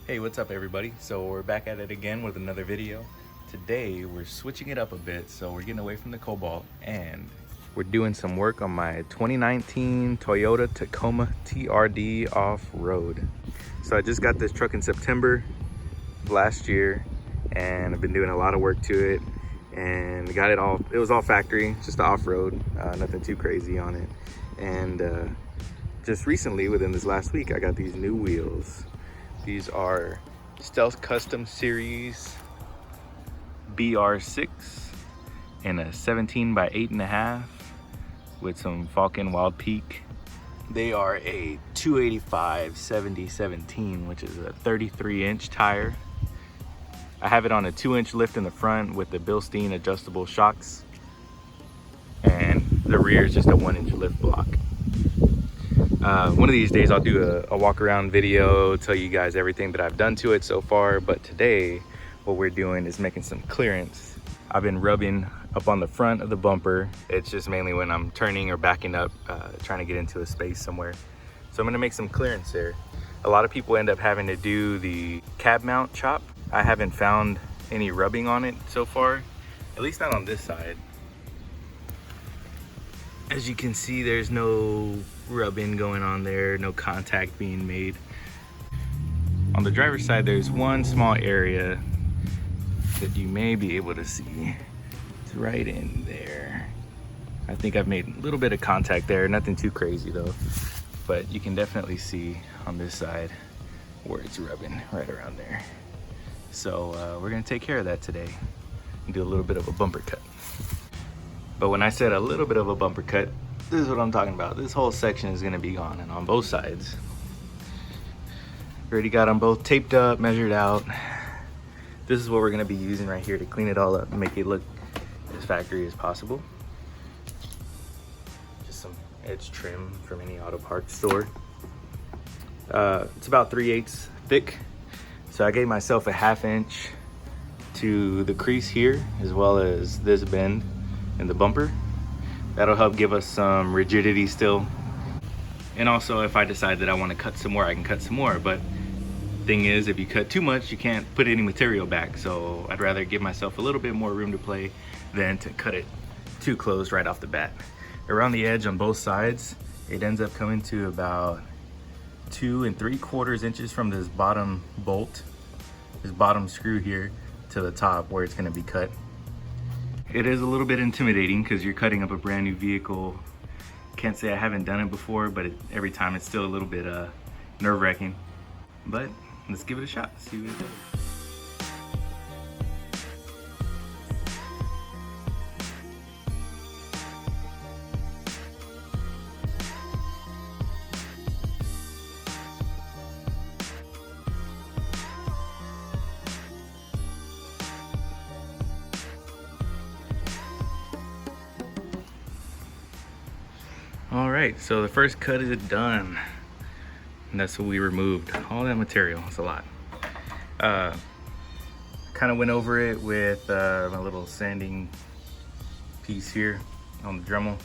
Hey, what's up everybody? So we're back at it again with another video. Today we're switching it up a bit, so we're getting away from the Cobalt and we're doing some work on my 2019 Toyota Tacoma TRD off-road. So I just got this truck in September of last year and I've been doing a lot of work to it and got it all, it was all factory, just off-road, nothing too crazy on it. And just recently, within this last week, I got these new wheels. These are Stealth Custom Series BR6 in a 17 by 8.5 with some Falken Wild Peak. They are a 285/70/17, which is a 33-inch tire. I have it on a 2-inch lift in the front with the Bilstein adjustable shocks, and the rear is just a 1-inch lift block. One of these days I'll do a walk around video, tell you guys everything that I've done to it so far, but today what we're doing is making some clearance. I've been rubbing up on the front of the bumper. It's just mainly when I'm turning or backing up, trying to get into a space somewhere. So I'm gonna make some clearance there. A lot of people end up having to do the cab mount chop. I haven't found any rubbing on it so far, at least not on this side. As you can see, there's no rubbing going on there, no contact being made. On the driver's side, there's one small area that you may be able to see. It's right in there. I think I've made a little bit of contact there, nothing too crazy though. But you can definitely see on this side where it's rubbing right around there. So we're gonna take care of that today and do a little bit of a bumper cut. But when I said a little bit of a bumper cut, this is what I'm talking about. This whole section is gonna be gone, and on both sides. Already got them both taped up, measured out. This is what we're gonna be using right here to clean it all up and make it look as factory as possible. Just some edge trim from any auto parts store. It's about 3/8 thick. So I gave myself a 1/2 inch to the crease here, as well as this bend in the bumper. That'll help give us some rigidity still. And also, if I decide that I want to cut some more, I can cut some more. But thing is, if you cut too much, you can't put any material back. So I'd rather give myself a little bit more room to play than to cut it too close right off the bat. Around the edge on both sides, it ends up coming to about 2 3/4 inches from this bottom bolt, this bottom screw here, to the top where it's going to be cut. It is a little bit intimidating because you're cutting up a brand new vehicle. Can't say I haven't done it before, but every time it's still a little bit nerve-wracking. But let's give it a shot, see what it does. All right, so the first cut is done. And that's what we removed. All that material, it's a lot. Kind of went over it with my little sanding piece here on the Dremel.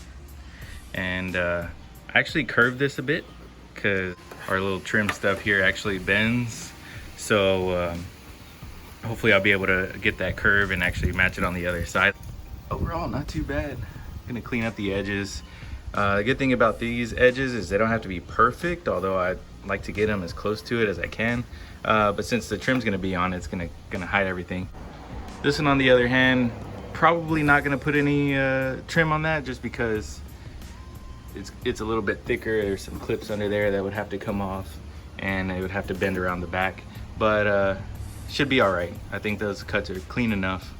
And I actually curved this a bit because our little trim stuff here actually bends. So hopefully I'll be able to get that curve and actually match it on the other side. Overall, not too bad. Gonna clean up the edges. The good thing about these edges is they don't have to be perfect, although I like to get them as close to it as I can. But since the trim's gonna be on, it's gonna hide everything. This one, on the other hand, probably not gonna put any trim on that, just because it's a little bit thicker. There's some clips under there that would have to come off, and it would have to bend around the back. But should be all right. I think those cuts are clean enough.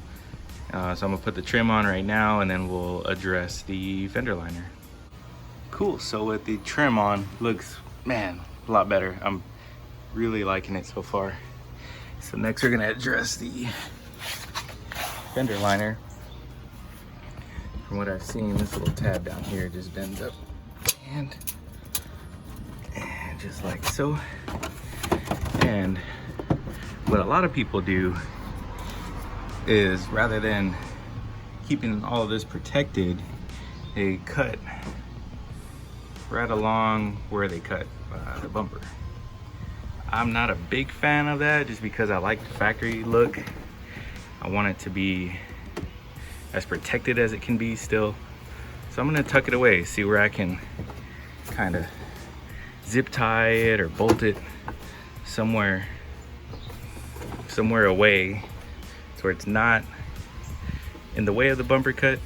So I'm gonna put the trim on right now, and then we'll address the fender liner. Cool, so with the trim on, looks, man, a lot better. I'm really liking it so far. So next we're gonna address the fender liner. From what I've seen, this little tab down here just bends up and just like so. And what a lot of people do is, rather than keeping all of this protected, they cut right along where they cut the bumper. I'm not a big fan of that just because I like the factory look. I want it to be as protected as it can be still. So I'm gonna tuck it away, see where I can kind of zip tie it or bolt it somewhere away to where it's not in the way of the bumper cut,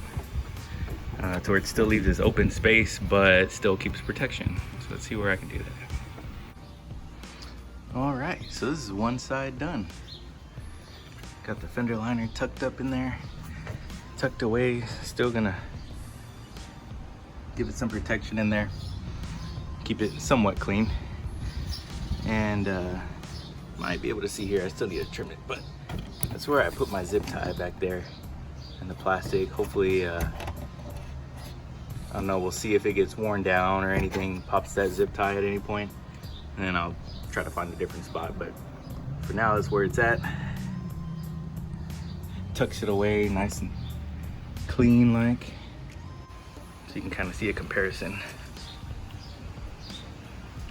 to where it still leaves this open space but still keeps protection. So let's see where I can do that. All right, so this is one side done. Got the fender liner tucked up in there, tucked away. Still gonna give it some protection in there, keep it somewhat clean. And might be able to see here, I still need to trim it, but that's where I put my zip tie back there in the plastic. Hopefully, I don't know, we'll see if it gets worn down or anything, pops that zip tie at any point, and then I'll try to find a different spot. But for now, that's where it's at. Tucks it away nice and clean like, so you can kind of see a comparison.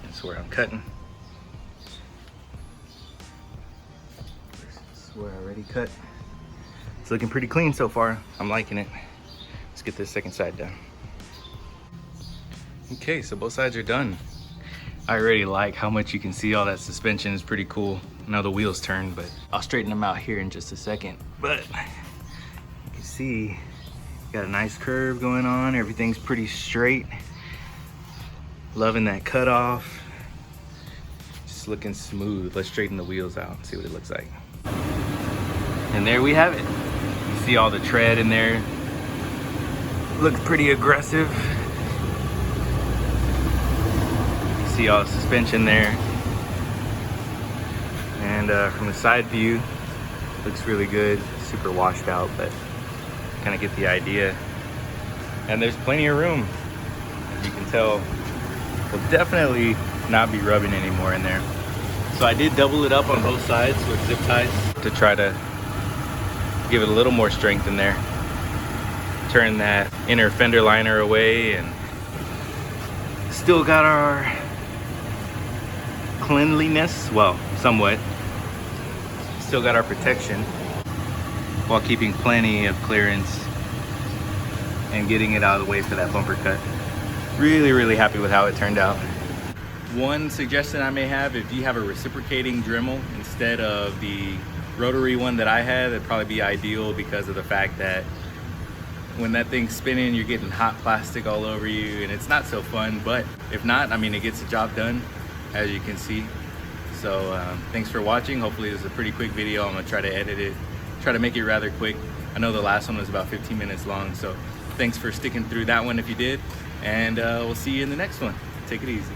That's where I'm cutting. This is where I already cut. It's looking pretty clean so far. I'm liking it. Let's get this second side done. Okay, so both sides are done. I already like how much you can see all that suspension. Is pretty cool. I know the wheels turn, but I'll straighten them out here in just a second. But you can see, got a nice curve going on. Everything's pretty straight. Loving that cutoff. Just looking smooth. Let's straighten the wheels out and see what it looks like. And there we have it. You see all the tread in there. Looks pretty aggressive. See all the suspension there, and from the side view looks really good. Super washed out, but kind of get the idea. And there's plenty of room, as you can tell. Will definitely not be rubbing anymore in there. So I did double it up on both sides with zip ties to try to give it a little more strength in there. Turn that inner fender liner away, and still got our cleanliness, well, somewhat. Still got our protection while keeping plenty of clearance and getting it out of the way for that bumper cut. Really happy with how it turned out. One suggestion I may have, if you have a reciprocating Dremel instead of the rotary one that I had, it'd probably be ideal because of the fact that when that thing's spinning, you're getting hot plastic all over you and it's not so fun. But if not, I mean, it gets the job done, as you can see. So thanks for watching. Hopefully this is a pretty quick video. I'm gonna try to edit it, try to make it rather quick. I know the last one was about 15 minutes long, so thanks for sticking through that one if you did, and we'll see you in the next one. Take it easy.